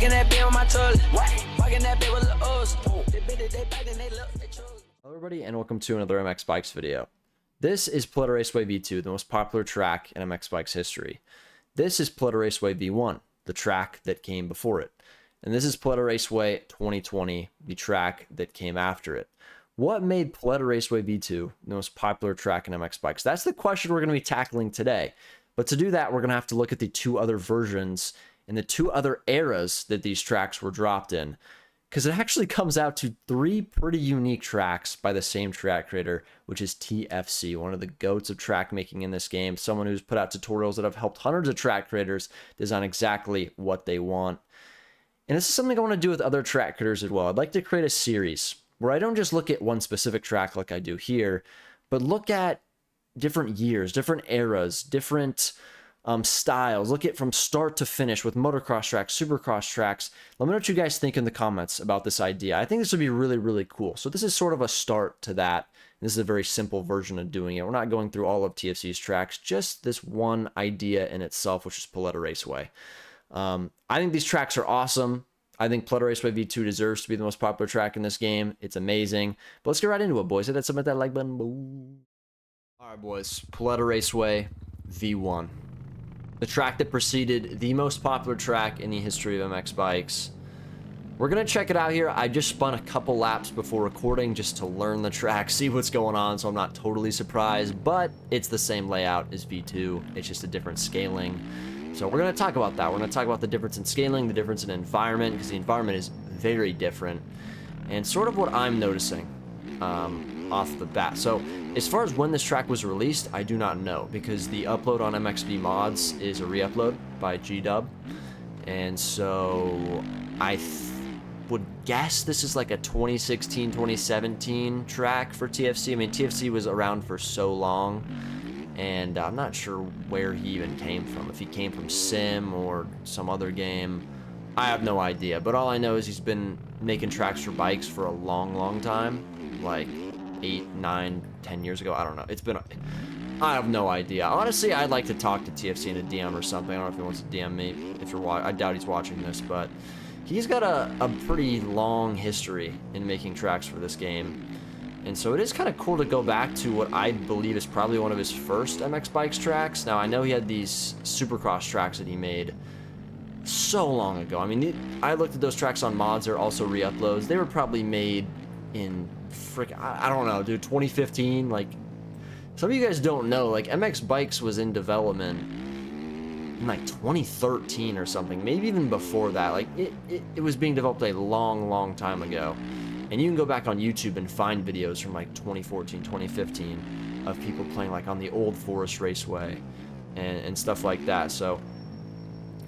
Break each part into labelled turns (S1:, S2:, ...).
S1: Walking that bit on my toilet. Walking that bit with the O's. They bit it, they back, and they look, they chose.
S2: Hello everybody and welcome to another MX Bikes video. This is Paleta Raceway V2, the most popular track in MX Bikes history. This is Paleta Raceway V1, the track that came before it. And this is Paleta Raceway 2020, the track that came after it. What made Paleta Raceway V2 the most popular track in MX Bikes? That's the question we're going to be tackling today. But to do that, we're going to have to look at the two other versions and the two other eras that these tracks were dropped in. Because it actually comes out to three pretty unique tracks by the same track creator, which is TFC, one of the goats of track making in this game, someone who's put out tutorials that have helped hundreds of track creators design exactly what they want. And this is something I want to do with other track creators as well. I'd like to create a series where I don't just look at one specific track like I do here, but look at different years, different eras, different styles. Look at from start to finish with motocross tracks, supercross tracks. Let me know what you guys think in the comments about this idea. I think this would be really, really cool. So this is sort of a start to that. This is a very simple version of doing it. We're not going through all of TFC's tracks, just this one idea in itself, which is Paleta Raceway. I think these tracks are awesome. I think Paleta Raceway V2 deserves to be the most popular track in this game. It's amazing. But let's get right into it, boys. Hit that submit that like button. Boom. All right, boys. Paleta Raceway V1. The track that preceded the most popular track in the history of MX Bikes. We're going to check it out here. I just spun a couple laps before recording just to learn the track, see what's going on, so I'm not totally surprised, but it's the same layout as V2. It's just a different scaling. So we're going to talk about that. We're going to talk about the difference in scaling, the difference in environment, because the environment is very different, and sort of what I'm noticing off the bat. So as far as when this track was released, I do not know, because the upload on MXB Mods is a re-upload by G-Dub, and so I would guess this is like a 2016, 2017 track for TFC. I mean, TFC was around for so long, and I'm not sure where he even came from. If he came from Sim or some other game, I have no idea. But all I know is he's been making tracks for bikes for a long, long time, like 8, 9, 10 years ago. I don't know. It's been, I have no idea. Honestly, I'd like to talk to TFC in a DM or something. I don't know if he wants to DM me. If you're I doubt he's watching this, but he's got a pretty long history in making tracks for this game. And so it is kind of cool to go back to what I believe is probably one of his first MX Bikes tracks. Now, I know he had these supercross tracks that he made so long ago. I mean, I looked at those tracks on mods. They're also re-uploads. They were probably made in I don't know, dude, 2015. Like, some of you guys don't know, like, MX Bikes was in development in like 2013 or something, maybe even before that. Like, it was being developed a long, long time ago. And you can go back on YouTube and find videos from like 2014, 2015 of people playing like on the old Forest Raceway and stuff like that. So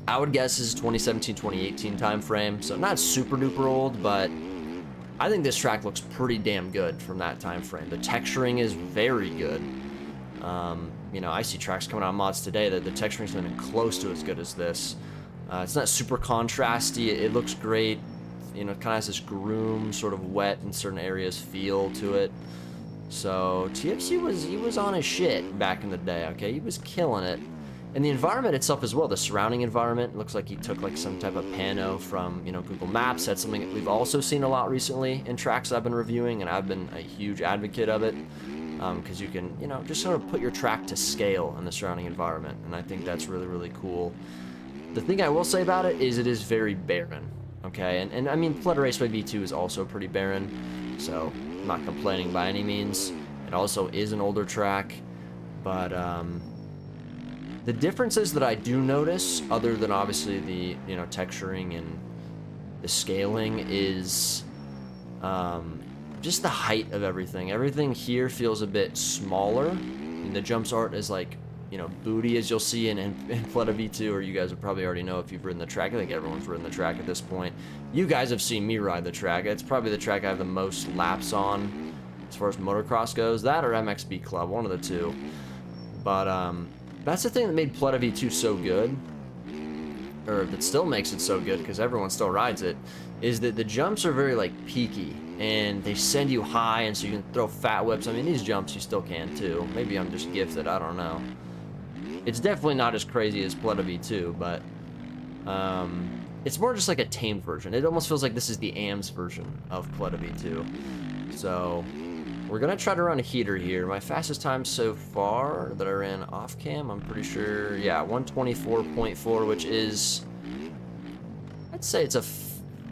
S2: I would guess this is 2017, 2018 time frame. So not super duper old, but I think this track looks pretty damn good from that time frame. The texturing is very good. You know, I see tracks coming out of mods today that the texturing is not even close to as good as this. It's not super contrasty. It looks great. You know, it kind of has this groom, sort of wet in certain areas feel to it. So TFC was on his shit back in the day. Okay, he was killing it. And the environment itself as well, the surrounding environment, looks like he took like some type of pano from, you know, Google Maps. That's something that we've also seen a lot recently in tracks I've been reviewing, and I've been a huge advocate of it, because you can, you know, just sort of put your track to scale in the surrounding environment, and I think that's really, really cool. The thing I will say about it is very barren, okay? And I mean, Paleta Raceway V2 is also pretty barren, so I'm not complaining by any means. It also is an older track, but the differences that I do notice, other than obviously the, you know, texturing and the scaling, is just the height of everything. Everything here feels a bit smaller, and the jumps aren't as, like, you know, booty as you'll see in Paleta V2, or you guys would probably already know if you've ridden the track. I think everyone's ridden the track at this point. You guys have seen me ride the track. It's probably the track I have the most laps on as far as motocross goes. That or MXB Club, one of the two. But that's the thing that made Paleta V2 so good, or that still makes it so good because everyone still rides it, is that the jumps are very, like, peaky, and they send you high, and so you can throw fat whips. I mean, these jumps you still can too. Maybe I'm just gifted, I don't know. It's definitely not as crazy as Paleta V2, but it's more just like a tamed version. It almost feels like this is the AMS version of Paleta V2. So we're gonna try to run a heater here. My fastest time so far that I ran off cam, I'm pretty sure, yeah, 124.4, which is, I'd say it's a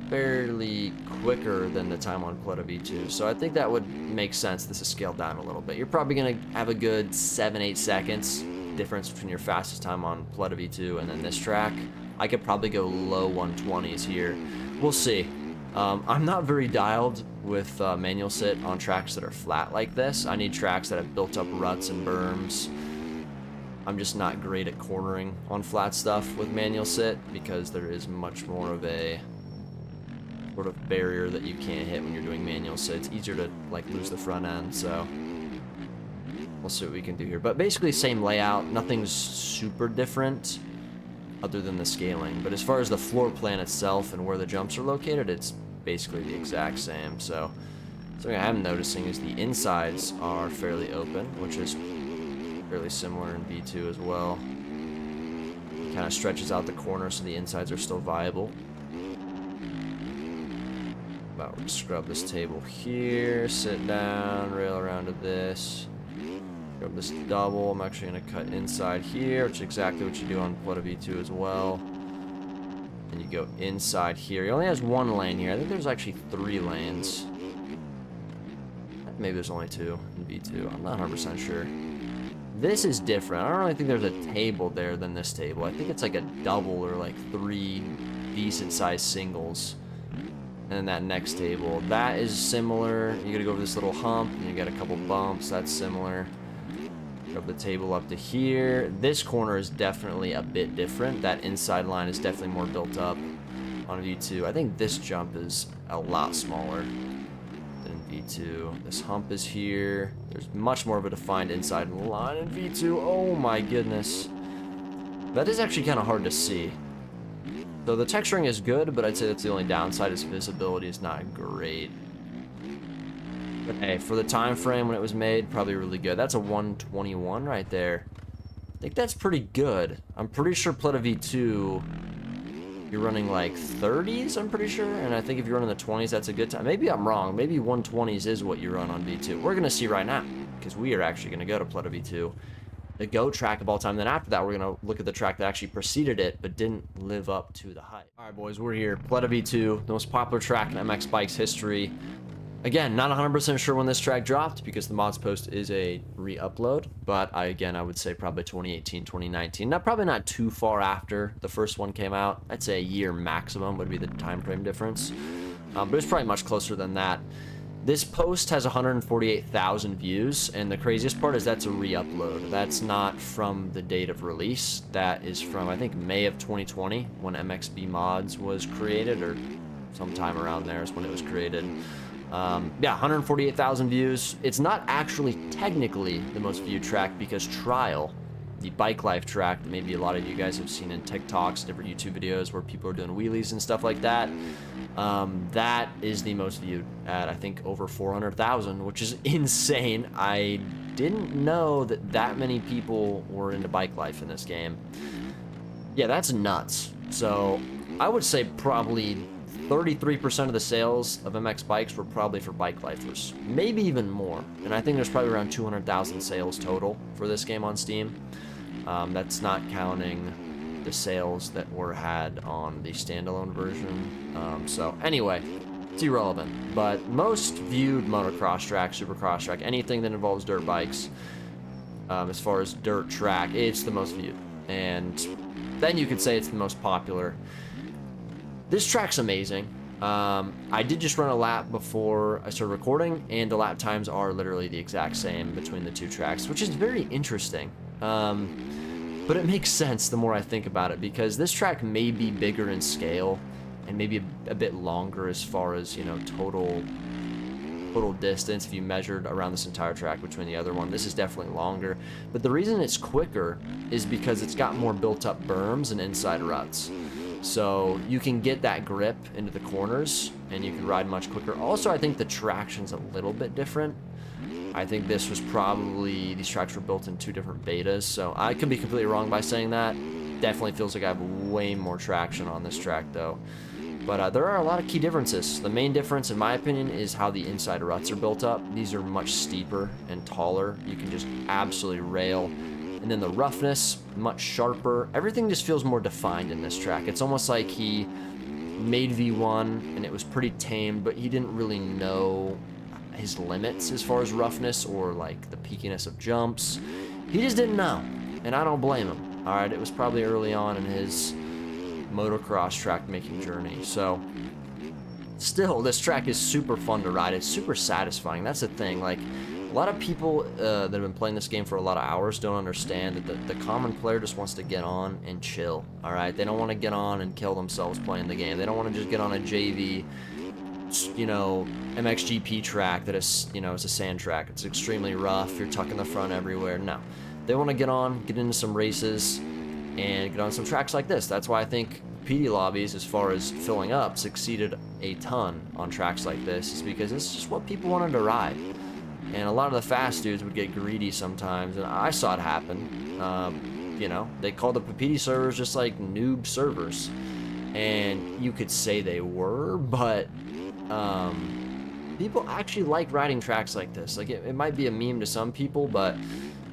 S2: fairly quicker than the time on Paleta V2. So I think that would make sense. This is scaled down a little bit. You're probably gonna have a good 7-8 seconds difference between your fastest time on Paleta V2 and then this track. I could probably go low 120s here. We'll see. I'm not very dialed with manual sit on tracks that are flat like this. I need tracks that have built up ruts and berms. I'm just not great at cornering on flat stuff with manual sit because there is much more of a sort of barrier that you can't hit when you're doing manual sit. It's easier to like lose the front end, so we'll see what we can do here. But basically same layout, nothing's super different other than the scaling. But as far as the floor plan itself and where the jumps are located, it's basically the exact same. So something I am noticing is the insides are fairly open, which is fairly similar in V2 as well. It kind of stretches out the corner so the insides are still viable. About to scrub this table here, sit down, rail around to this. Grab this double. I'm actually going to cut inside here, which is exactly what you do on Paleta V2 as well. And you go inside here. He only has one lane here. I think there's actually 3 lanes. Maybe there's only 2 in V2. I'm not 100% sure. This is different. I don't really think there's a table there than this table. I think it's like a double or like 3 decent sized singles. And then that next table. That is similar. You gotta go over this little hump and you get a couple bumps. That's similar. Grab the table up to here. This corner is definitely a bit different. That inside line is definitely more built up on V2. I think this jump is a lot smaller than V2. This hump is here. There's much more of a defined inside line in V2. Oh my goodness. That is actually kind of hard to see. So the texturing is good, but I'd say that's the only downside is visibility is not great. But hey, for the time frame when it was made, probably really good. That's a 121 right there. I think that's pretty good. I'm pretty sure Paleta V2, you're running like 30s, I'm pretty sure. And I think if you're running the 20s, that's a good time. Maybe I'm wrong. Maybe 120s is what you run on V2. We're going to see right now, because we are actually going to go to Paleta V2. The GO track of all time. Then after that, we're going to look at the track that actually preceded it, but didn't live up to the hype. All right, boys, we're here. Paleta V2, the most popular track in MX Bikes history. Again, not 100% sure when this track dropped because the mods post is a re-upload, but I would say probably 2018, 2019. Probably not too far after the first one came out. I'd say a year maximum would be the time frame difference, but it's probably much closer than that. This post has 148,000 views, and the craziest part is that's a re-upload. That's not from the date of release. That is from, I think, May of 2020 when MXB Mods was created, or sometime around there is when it was created. Yeah, 148,000 views. It's not actually technically the most viewed track because Trial, the bike life track that maybe a lot of you guys have seen in TikToks, different YouTube videos where people are doing wheelies and stuff like that, that is the most viewed at, I think, over 400,000, which is insane. I didn't know that that many people were into bike life in this game. Yeah, that's nuts. So I would say probably 33% of the sales of MX bikes were probably for bike lifers, maybe even more. And I think there's probably around 200,000 sales total for this game on Steam. That's not counting the sales that were had on the standalone version. So anyway, it's irrelevant. But most viewed motocross track, supercross track, anything that involves dirt bikes, as far as dirt track, it's the most viewed. And then you could say it's the most popular. This track's amazing. I did just run a lap before I started recording, and the lap times are literally the exact same between the two tracks, which is very interesting. But it makes sense the more I think about it, because this track may be bigger in scale and maybe a bit longer as far as, you know, total distance if you measured around this entire track between the other one. This is definitely longer, but the reason it's quicker is because it's got more built up berms and inside ruts. So you can get that grip into the corners and you can ride much quicker. Also, I think the traction's a little bit different. I think this was probably, these tracks were built in 2 different betas, so I could be completely wrong by saying that. Definitely feels like I have way more traction on this track though. But there are a lot of key differences. The main difference, in my opinion, is how the inside ruts are built up. These are much steeper and taller. You can just absolutely rail. And then the roughness, much sharper. Everything just feels more defined in this track. It's almost like he made V1 and it was pretty tame, but he didn't really know his limits as far as roughness or like the peakiness of jumps. He just didn't know, and I don't blame him. All right, it was probably early on in his motocross track making journey. So still, this track is super fun to ride. It's super satisfying. That's the thing. Like, a lot of people that have been playing this game for a lot of hours don't understand that the common player just wants to get on and chill. All right, they don't want to get on and kill themselves playing the game. They don't want to just get on a JV, you know, MXGP track that is, you know, it's a sand track. It's extremely rough. You're tucking the front everywhere. No, they want to get on, get into some races, and get on some tracks like this. That's why I think PD lobbies, as far as filling up, succeeded a ton on tracks like this, is because it's just what people wanted to ride. And a lot of the fast dudes would get greedy sometimes, and I saw it happen. You know, they called the PD servers just like noob servers, and you could say they were, but people actually like riding tracks like this. Like, it might be a meme to some people, but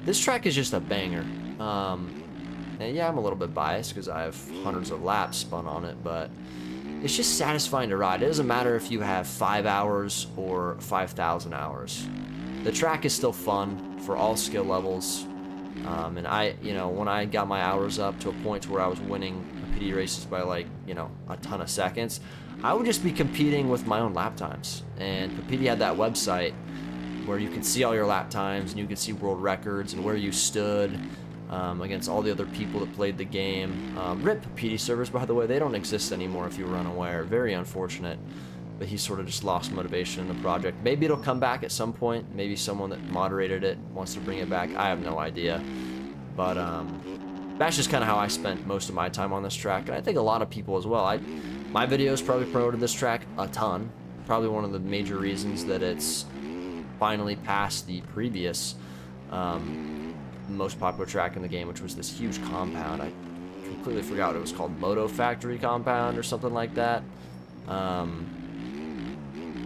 S2: this track is just a banger. And yeah, I'm a little bit biased because I have hundreds of laps spun on it, but it's just satisfying to ride. It doesn't matter if you have 5 hours or 5,000 hours. The track is still fun for all skill levels. And I, you know, when I got my hours up to a point where I was winning PD races by, like, you know, a ton of seconds, I would just be competing with my own lap times. And Papiti had that website where you could see all your lap times and you could see world records and where you stood against all the other people that played the game. RIP Papiti servers, by the way, they don't exist anymore if you were unaware. Very unfortunate. But he sort of just lost motivation in the project. Maybe it'll come back at some point. Maybe someone that moderated it wants to bring it back. I have no idea. But that's just kind of how I spent most of my time on this track. And I think a lot of people as well. My videos probably promoted this track a ton. Probably one of the major reasons that it's finally passed the previous most popular track in the game, which was this huge compound. I completely forgot what it was called. Moto Factory Compound or something like that.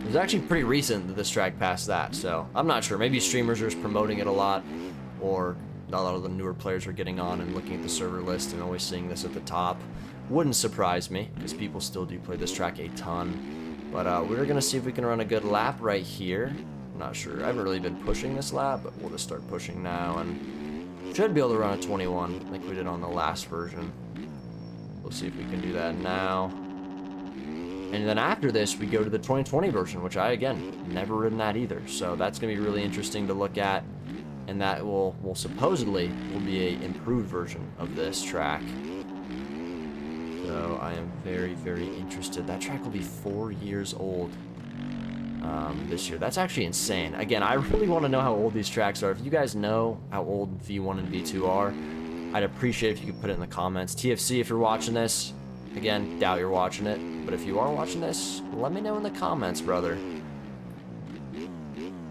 S2: It was actually pretty recent that this track passed that, so I'm not sure. Maybe streamers are just promoting it a lot, or a lot of the newer players are getting on and looking at the server list and always seeing this at the top. Wouldn't surprise me, because people still do play this track a ton. But we're going to see if we can run a good lap right here. I'm not sure. I haven't really been pushing this lap, but we'll just start pushing now, and should be able to run a 21 like we did on the last version. We'll see if we can do that now. And then after this, we go to the 2020 version, which I, again, never ridden that either. So that's going to be really interesting to look at. And that will supposedly be a improved version of this track. So I am very, very interested. That track will be 4 years old this year. That's actually insane. Again, I really want to know how old these tracks are. If you guys know how old V1 and V2 are, I'd appreciate if you could put it in the comments. TFC, if you're watching this, again, doubt you're watching it, but if you are watching this, let me know in the comments, brother.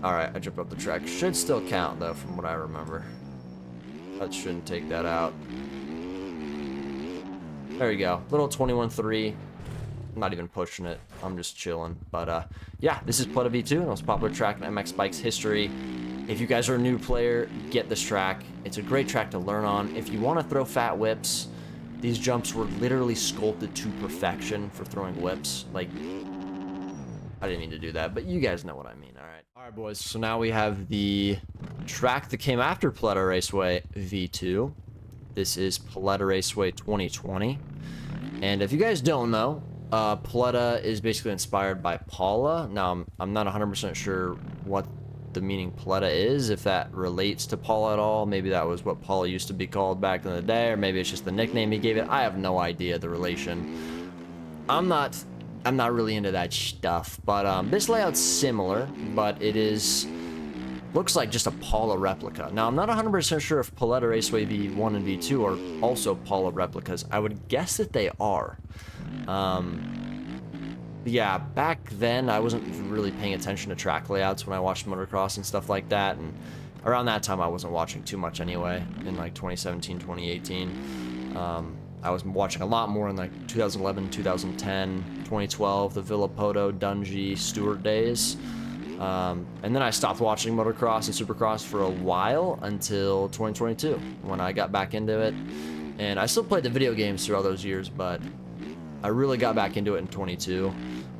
S2: Alright, I jumped up the track. Should still count, though, from what I remember. That shouldn't take that out. There we go. Little 21.3. I'm not even pushing it. I'm just chilling. But, yeah, this is Paleta V2, the most popular track in MX Bikes history. If you guys are a new player, get this track. It's a great track to learn on. If you want to throw fat whips, these jumps were literally sculpted to perfection for throwing whips. Like, I didn't mean to do that, but you guys know what I mean, alright? Alright, boys, so now we have the track that came after Paleta Raceway V2. This is Paleta Raceway 2020. And if you guys don't know, Paleta is basically inspired by Paula. Now, I'm not 100% sure what the meaning Paleta is, if that relates to Paula at all. Maybe that was what Paula used to be called back in the day, or maybe it's just the nickname he gave it. I have no idea the relation. I'm not really into that stuff, but this layout's similar, but it looks like just a Paula replica. Now, I'm not 100% sure if Paleta Raceway V1 and V2 are also Paula replicas. I would guess that they are. Yeah, back then I wasn't really paying attention to track layouts when I watched motocross and stuff like that, and around that time I wasn't watching too much anyway, in like 2017, 2018. I was watching a lot more in like 2011, 2010, 2012, the Villapoto, Dungey, Stewart days. And then I stopped watching motocross and supercross for a while until 2022 when I got back into it. And I still played the video games through all those years, but I really got back into it in 22.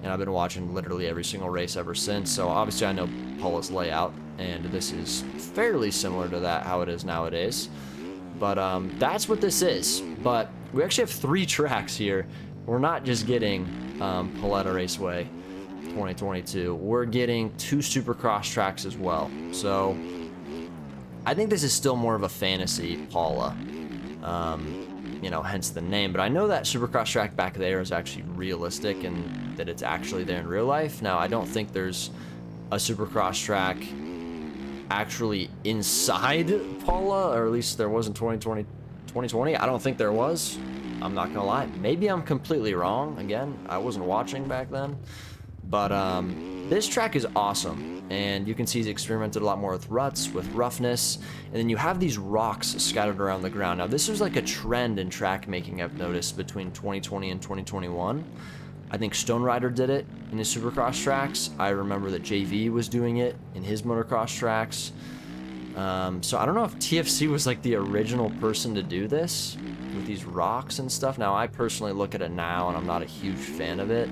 S2: And I've been watching literally every single race ever since. So obviously I know Pola's layout, and this is fairly similar to that, how it is nowadays. But that's what this is. But we actually have 3 tracks here. We're not just getting Paleta Raceway 2022. We're getting 2 Supercross tracks as well. So I think this is still more of a fantasy Pala. You know, hence the name. But I know that Supercross track back there is actually realistic and that it's actually there in real life. Now, I don't think there's a Supercross track actually inside Pala, or at least there was in 2020. I don't think there was. I'm not gonna lie. Maybe I'm completely wrong. Again, I wasn't watching back then. But this track is awesome, and you can see he's experimented a lot more with ruts, with roughness, and then you have these rocks scattered around the ground. Now, this was like a trend in track making I've noticed between 2020 and 2021. I think Stone Rider did it in his Supercross tracks. I remember that JV was doing it in his motocross tracks. So I don't know if TFC was like the original person to do this with these rocks and stuff. Now, I personally look at it now, and I'm not a huge fan of it.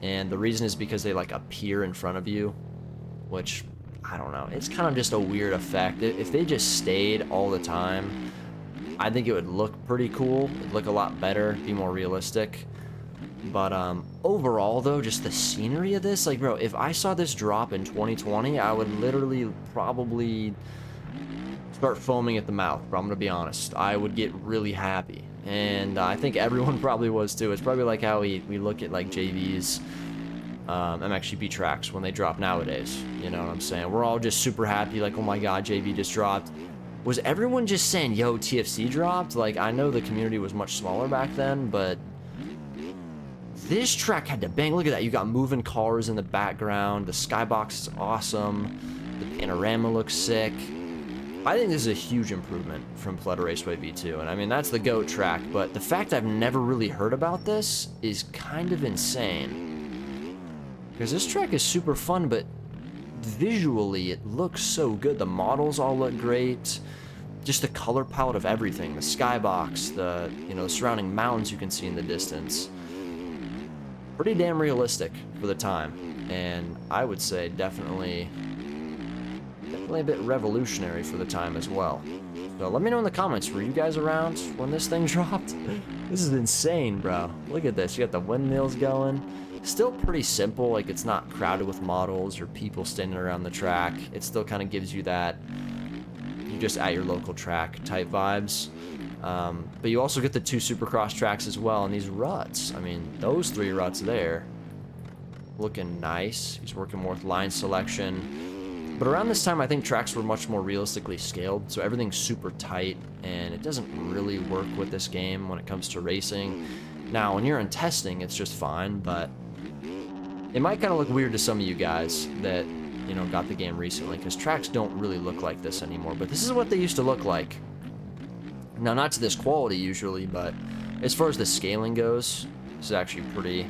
S2: And the reason is because they like appear in front of you, which, I don't know, it's kind of just a weird effect. If they just stayed all the time, I think it would look pretty cool. It'd look a lot better, be more realistic. But overall though, just the scenery of this, like, bro, if I saw this drop in 2020, I would literally probably start foaming at the mouth, bro. I'm gonna be honest. I would get really happy. And I think everyone probably was too. It's probably like how we look at like JV's MXGP tracks when they drop nowadays. You know what I'm saying? We're all just super happy, like, oh my god, JV just dropped. Was everyone just saying, yo, TFC dropped? Like, I know the community was much smaller back then, but this track had to bang. Look at that. You got moving cars in the background. The skybox is awesome. The panorama looks sick. I think this is a huge improvement from Paleta Raceway V2, and I mean, that's the GOAT track, but the fact I've never really heard about this is kind of insane. Because this track is super fun, but visually it looks so good. The models all look great. Just the color palette of everything. The skybox, the, you know, the surrounding mountains you can see in the distance. Pretty damn realistic for the time, and I would say definitely a bit revolutionary for the time as well. So let me know in the comments, were you guys around when this thing dropped? This is insane, bro. Look at this. You got the windmills going. Still pretty simple, like it's not crowded with models or people standing around the track. It still kind of gives you that you just at your local track type vibes. But you also get the 2 Supercross tracks as well, and these ruts. I mean, those 3 ruts there looking nice. He's working more with line selection. But around this time, I think tracks were much more realistically scaled, so everything's super tight, and it doesn't really work with this game when it comes to racing. Now, when you're in testing, it's just fine, but it might kind of look weird to some of you guys that, you know, got the game recently, because tracks don't really look like this anymore, but this is what they used to look like. Now, not to this quality usually, but as far as the scaling goes, this is actually pretty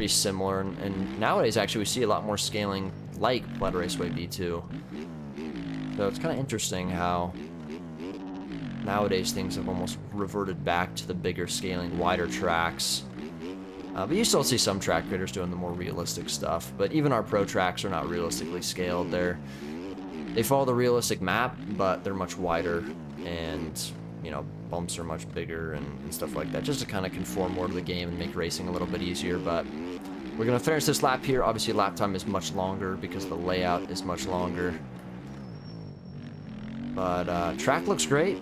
S2: similar, and nowadays, actually, we see a lot more scaling like Paleta Raceway V2. So it's kind of interesting how nowadays things have almost reverted back to the bigger scaling, wider tracks. But you still see some track creators doing the more realistic stuff. But even our pro tracks are not realistically scaled. They follow the realistic map, but they're much wider, and, you know, bumps are much bigger and stuff like that, just to kind of conform more to the game and make racing a little bit easier. But we're going to finish this lap here. Obviously, lap time is much longer because the layout is much longer. But track looks great.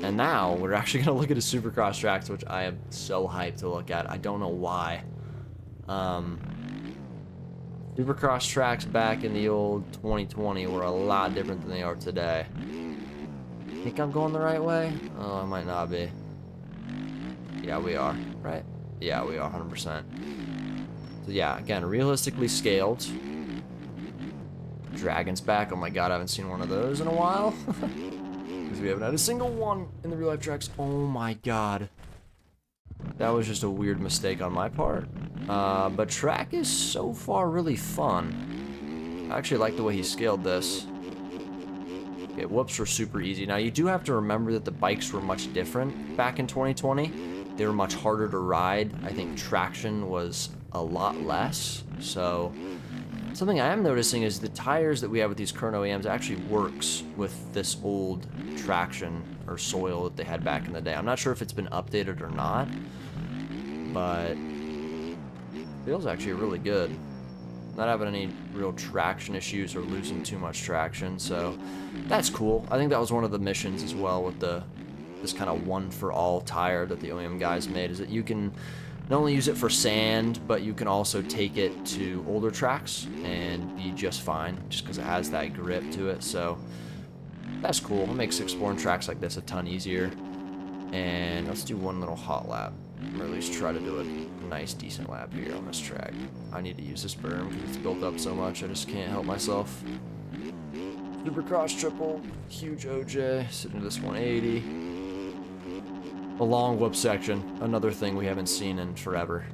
S2: And now we're actually going to look at a Supercross tracks, which I am so hyped to look at. I don't know why. Supercross tracks back in the old 2020 were a lot different than they are today. Think I'm going the right way? Oh, I might not be. Yeah, we are, right? Yeah, we are, 100%. So yeah, again, realistically scaled. Dragon's back. Oh my god, I haven't seen one of those in a while. because we haven't had a single one in the real life tracks. Oh my god. That was just a weird mistake on my part. But track is so far really fun. I actually like the way he scaled this. Okay, whoops were super easy. Now you do have to remember that the bikes were much different back in 2020. They were much harder to ride. I think traction was a lot less. So something I am noticing is the tires that we have with these current OEMs actually works with this old traction or soil that they had back in the day. I'm not sure if it's been updated or not, but it feels actually really good. Not having any real traction issues or losing too much traction, so that's cool. I think that was one of the missions as well with this kind of one-for-all tire that the OEM guys made, is that you can not only use it for sand, but you can also take it to older tracks and be just fine, just because it has that grip to it. So that's cool. It makes exploring tracks like this a ton easier. And let's do one little hot lap, or at least try to do a nice, decent lap here on this track. I need to use this berm because it's built up so much, I just can't help myself. Supercross triple, huge OJ, sitting to this 180. A long whoop section, another thing we haven't seen in forever.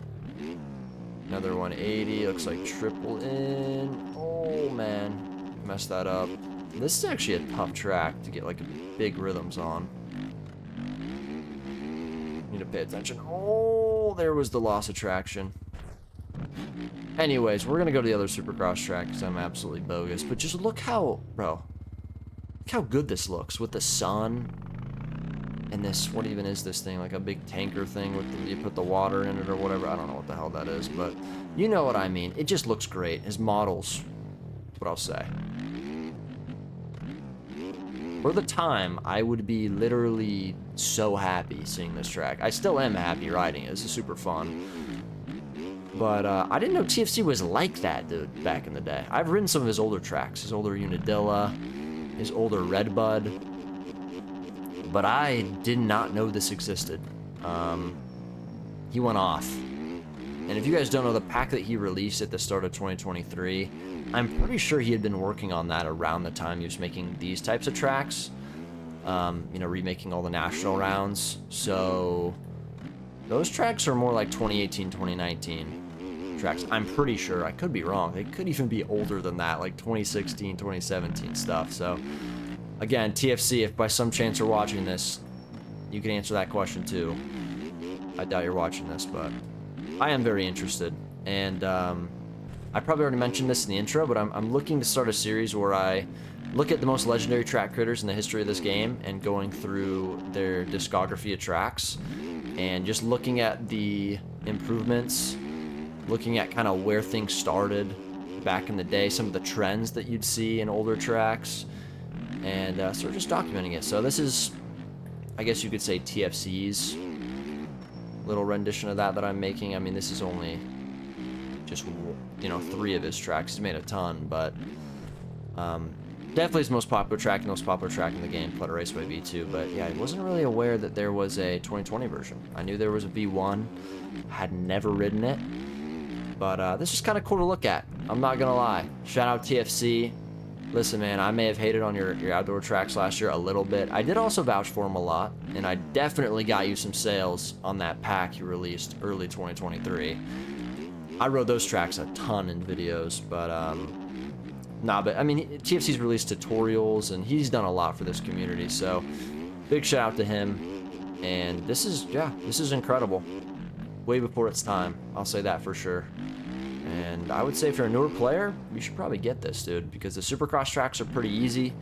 S2: Another 180, looks like triple in. Oh man, messed that up. This is actually a tough track to get like big rhythms on. Need to pay attention. Oh, there was the loss of traction. Anyways, we're gonna go to the other Supercross track because I'm absolutely bogus. But just look how, bro, look how good this looks with the sun. And this, what even is this thing? Like a big tanker thing with you put the water in it or whatever. I don't know what the hell that is, but you know what I mean. It just looks great. His models, that's what I'll say. For the time, I would be literally so happy seeing this track. I still am happy riding it. This is super fun. But I didn't know TFC was like that, dude, back in the day. I've ridden some of his older tracks, his older Unadilla, his older Redbud. But I did not know this existed. He went off. And if you guys don't know, the pack that he released at the start of 2023, I'm pretty sure he had been working on that around the time he was making these types of tracks. You know, remaking all the national rounds. So those tracks are more like 2018, 2019 tracks. I'm pretty sure. I could be wrong. They could even be older than that, like 2016, 2017 stuff. So again, TFC, if by some chance you're watching this, you can answer that question too. I doubt you're watching this, but I am very interested. And I probably already mentioned this in the intro, but I'm looking to start a series where I look at the most legendary track critters in the history of this game and going through their discography of tracks and just looking at the improvements, looking at kind of where things started back in the day, some of the trends that you'd see in older tracks, and sort of just documenting it. So this is, I guess you could say, TFC's little rendition of that I'm making. I mean, this is only just, you know, 3 of his tracks. He's made a ton, but definitely his most popular track and the most popular track in the game, Paleta Raceway V2. But yeah, I wasn't really aware that there was a 2020 version. I knew there was a V1, had never ridden it, but this is kind of cool to look at. I'm not gonna lie. Shout out TFC. Listen, man, I may have hated on your outdoor tracks last year a little bit. I did also vouch for him a lot, and I definitely got you some sales on that pack you released early 2023. I rode those tracks a ton in videos, but nah, but I mean, TFC's released tutorials, and he's done a lot for this community, so big shout out to him. And this is, yeah, this is incredible. Way before its time, I'll say that for sure. And I would say if you're a newer player, you should probably get this, dude, because the Supercross tracks are pretty easy,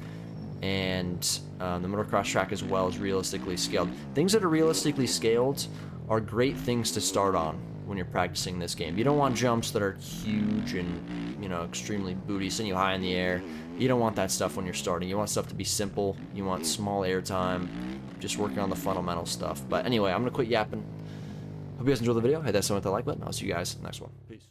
S2: and the motocross track as well is realistically scaled. Things that are realistically scaled are great things to start on when you're practicing this game. You don't want jumps that are huge and, you know, extremely booty, send you high in the air. You don't want that stuff when you're starting. You want stuff to be simple. You want small air time, just working on the fundamental stuff. But anyway, I'm going to quit yapping. Hope you guys enjoyed the video. Hit that with the like button. I'll see you guys in the next one. Peace.